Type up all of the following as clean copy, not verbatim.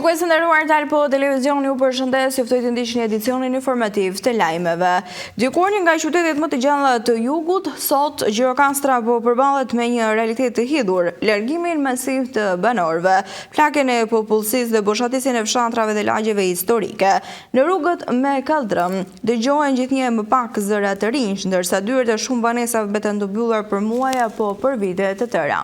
Shikuesë nderuar, Talpo Televizioni ju përshëndes, ju ftoj të ndiqni edicionin informativ të lajmeve. Dikur një nga qytetet më të gjalla të jugut, sot Gjirokastra po përballet me një realitet të hidhur, largimin masiv të banorëve, flakjen e popullsisë dhe boshatisjen e fshatrave dhe lagjeve historike. Në rrugët me kaldrëm dëgjohen gjithnjë më pak zëra të rinj, ndërsa dyert e shumë banesave mbeten të mbyllura për muaj apo për vite të tëra.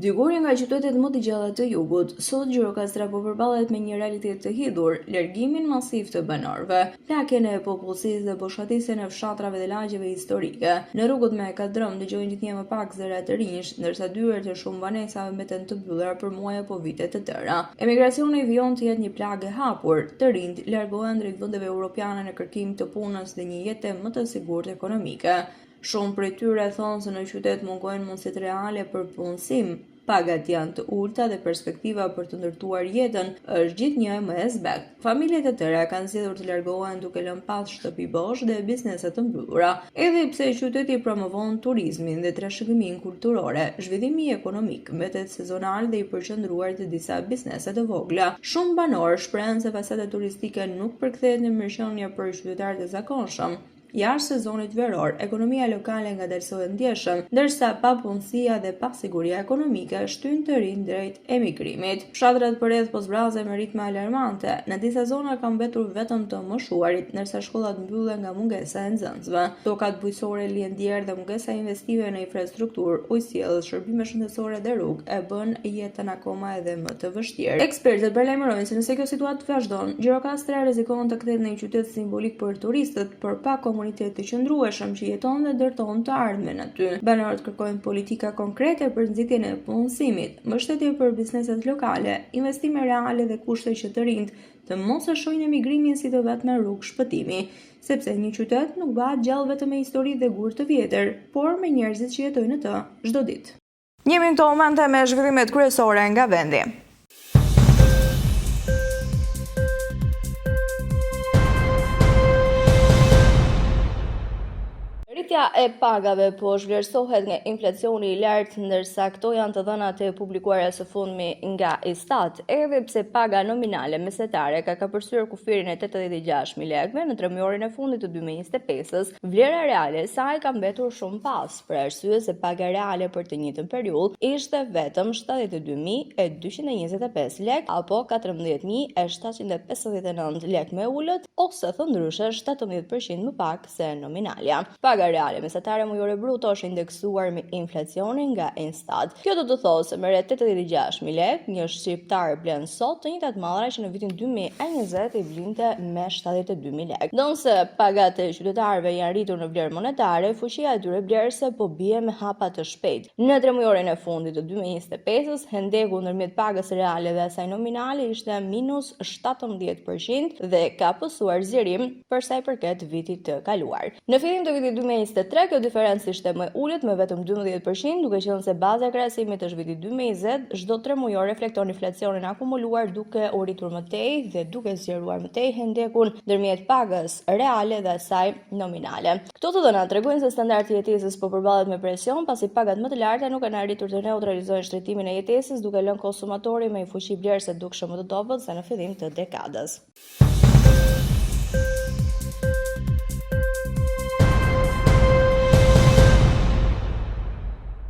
Dikur nga qytetet më të gjalla të jugut, sot Gjirokastra po përballet me një realitet të hidhur, largimin masiv të banorëve, flakjen e popullsisë dhe boshatisjen e fshatrave dhe lagjeve historike. Në rrugët me kaldrëm dëgjohen gjithnjë më pak zëra të rinj, ndërsa dyert e shumë banesave mbeten të mbyllura për muaj apo vite të tëra. Emigracioni vijon të jetë një plagë e hapur, të rinjt largohen drejt vendeve europiane në kërkim të punës dhe një jete më të sigurt ekonomike. Shumë prej tyre thonë se në qytet mungojnë mundësitë reale për punësim, pagat janë të ulta dhe perspektiva për të ndërtuar jetën është gjithnjë më e zbet. Familjet e tëra kanë zgjedhur të largohen duke lënë pas shtëpi bosh dhe biznese të mbyllura. Edhe pse qyteti promovon turizmin dhe trashëgiminë kulturore, zhvillimi ekonomik mbetet sezonal dhe i përqendruar te disa biznese të vogla. Shumë banorë shprehen se fasada turistike nuk përkthehet në mirëqenie për qytetarët e zakonshëm. Jashtë sezonit veror, ekonomia lokale ngadalësohet ndjeshëm, ndërsa papunësia dhe pasiguria ekonomike shtyn të rinj drejt emigrimit. Fshatrat përreth po zbrazen me ritme alarmante. Në disa zona kanë mbetur vetëm të moshuarit, ndërsa shkollat mbyllen nga mungesa e nxënësve. Tokat bujqësore lihen djerë dhe mungesa investive në infrastrukturë, ujësjellës, shërbime shëndetësore dhe rrugë e bën jetën akoma edhe më të vështirë. Ekspertët paralajmërojnë se nëse kjo situatë vazhdon, Gjirokastra rrezikon të kthehet në një qytet simbolik për turistët, por pa komunitet të qëndrueshëm që jeton dhe dërton të ardhmen aty. Banorët kërkojnë politika konkrete për nxitjen e punësimit, mbështetje për bizneset lokale, investime reale dhe kushte që të rinjt të mos e shohin emigrimin si të vetme rrugë shpëtimi, sepse një qytet nuk bëhet gjallë vetëm me histori dhe gur të vjetër, por me njerëzit që jetojnë në të çdo ditë. Jemi në këto momente me zhvillimet kryesore nga vendi. Rritja e pagave po zhvlerësohet nga inflacioni i lartë, ndërsa këto janë të dhënat e publikuara së fundmi nga Istat, edhe pse paga nominale mesetare ka kapërcyer kufirin e 86.000 lekëve në tremëjorin e fundit të 2025-s, vlera reale e saj ka mbetur shumë pas, për arsye se paga reale për të njëjtën periudhë ishte vetëm 72.225 lekë apo 14.759 lekë me ulët, ose thëndryshe 17% më pak se nominalja. Paga reale mesetare mujore bruto është indeksuar me inflacionin nga Instat. Kjo do të thotë se me rreth 86.000 lekë, një shqiptar blen sot të njëjtat mallra që në vitin 2020 i blinte me 72.000 lekë. Ndonse pagat e qytetarëve janë rritur në vlerë monetare, fuqia e tyre blerëse po bie me hapa të shpejtë. Në tremujorin e fundit të 2025-s, hendeku ndërmjet pagës reale dhe asaj nominale ishte minus 17% dhe ka pësuar zgjerim për sa i përket vitit të kaluar. Në fillim të vitit 2023, kjo diferencë ishte më ulët me vetëm 12%, duke qenë se baza e krahasimit të vitit 2020 çdo 3 mujor reflekton inflacionin akumuluar duke u rritur më tej dhe duke zgjeruar më tej hendekun ndërmjet pagës reale dhe asaj nominale. Këto të dhëna tregojnë se standardi i jetesës po përballet me presion, pasi pagat më të larta nuk kanë arritur të neutralizojnë shtretimin e jetesës, duke lënë konsumatorin me një fuqi blerëse dukshëm më të dobët se në fillim të dekadës.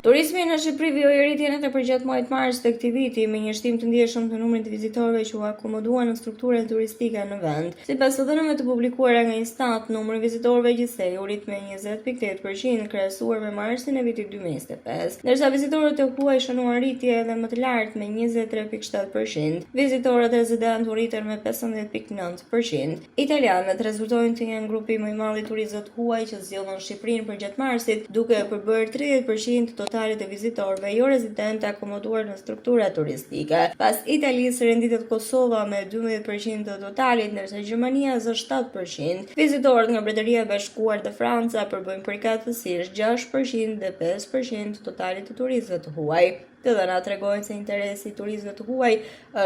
Turizmi në Shqipëri vjoi rritjen edhe përgjatë muajit mars të këtij viti me një shtim të ndjeshëm të numrit të vizitorëve që u akomoduan në strukturën turistike në vend. Sipas të dhënave të publikuara nga Instat, numri i vizitorëve gjithsej u rrit me 20.8% krahasuar me marsin e vitit 2025, ndërsa vizitorët e huaj shënuan rritje edhe më të lartë me 23.7%. Vizitorët rezident u rritën me 15.9%. Italianët rezultojnë të jenë grupi më i madh i turistëve huaj që zgjodhen Shqipërinë përgjatë marsit, duke përbërë 30% totalit e vizitorëve jo rezidentë akomoduar në struktura turistike. Pas Italisë renditet Kosova me 12% të totalit, ndërsa Gjermania zë 7%. Vizitorët nga Mbretëria e Bashkuar dhe Franca përbëjnë përkatësisht 6% dhe 5% të totalit të turistëve të huaj. Të dhënat tregojnë se interesi i turistëve të huaj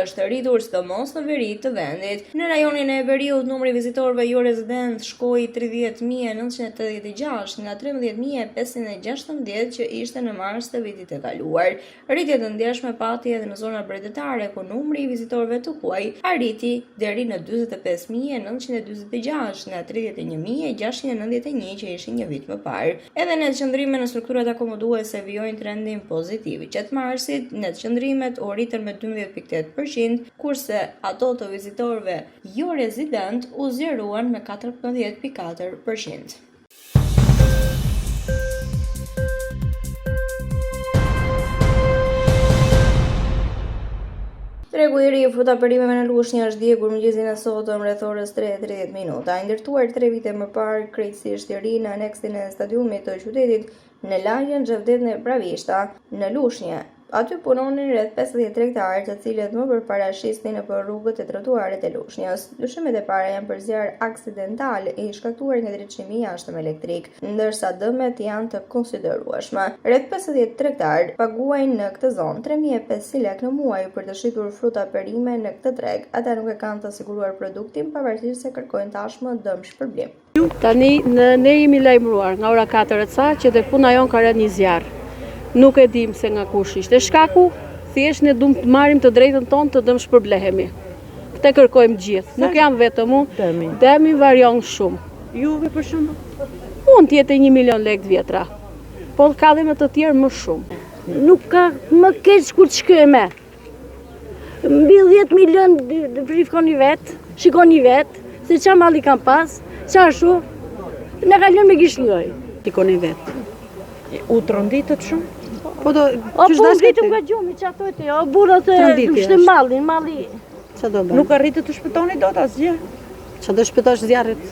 është rritur sidomos në veri të vendit. Në rajonin e Veriut, numri i vizitorëve jo rezident shkoi 30.986 nga 13.516 që ishte në mars të vitit të kaluar. Rritje të ndjeshme pati edhe në zona bretetare, ku numri i vizitorëve të huaj arriti deri në 45.946 nga 31.691 që ishin një vit më parë. Edhe në qëndrime në strukturat akomoduese vijojnë trendin pozitiv. Qetë marsit, net qëndrimet u rritën me 12.8%, kurse ato të vizitorëve jo rezident u zgjeruan me 14.4%. Tregu i ri i frutaperimeve në Lushnjë është djegur mëngjesin e sotëm rreth orës 3:30 minuta. I ndërtuar 3 vite më parë krejtësisht i ri në aneksin e stadiumit të qytetit në lagjen Xhavdetne Pravishta në Lushnjë. Aty punonin rreth 50 tregtarë, të cilët më përpara shisnin nëpër rrugët e trotuaret e Lushnjës. Dyshimet e para janë për zjarr aksidental i shkaktuar nga drejtësimi i jashtëm elektrik, ndërsa dëmet janë të konsiderueshme. Rreth 50 tregtarë paguajnë në këtë zonë 3.500 lekë në muaj për të shitur fruta perime në këtë treg. Ata nuk e kanë të siguruar produktin, pavarësisht se kërkojnë tashmë dëm shpërblim. Tani ne jemi lajmëruar nga ora 4 ca që te puna jon ka rënë një zjarr. Nuk e dim se nga kush ishte shkaku, thjesht ne duam të marrim të drejtën tonë të dëm shpërblehemi. Këtë kërkojmë gjithë. Nuk jam vetëm unë. Demi varion shumë. Juve për shembull? Mund të jetë 1 milion lekë të vjetra. Po ka dhe me të tjerë më shumë. Nuk ka më keq kur të shkojmë. Mbi 10 milion shikoni vet, se çfarë malli kanë pas, çfarë shu, ne kalojmë me gishlloj. Shikoni vet. U tronditët shumë? Po do ç'është dashkë ka gjumi çfarë thotë? O burrat e shtë malli. Ç'a do bëj? Nuk arritët të shpëtoni dot asgjë. Ç'a do shpëtosh zjarrit?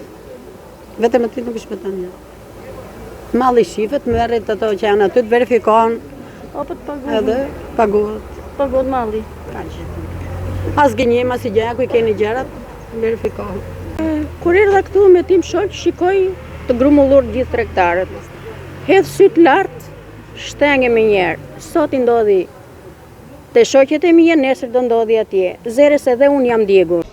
Vetëm aty nuk shpëton. Malli shifet, merret ato që janë aty të verifikohen. Apo të paguhet. Edhe paguhet. Paguhet malli. Kaq. As gënjem as gjëja ku i keni gjërat, verifikohen. Kur erdha këtu me tim shoq, shikoj të grumullur gjithë tregtarët. Hedh syt lart, shtenge me njerë. Sot i ndodhi te shoqet e mia, nesër do ndodhi atje. Zeres edhe unë jam djegur.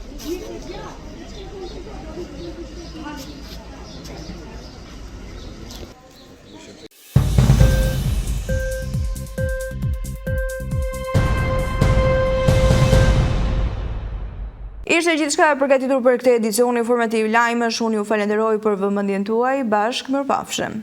Ishte gjithçka e përgatitur për këtë edicion informativ lajmesh. Unë ju falenderoj për vëmendjen tuaj. Bashkë mirëpafshim.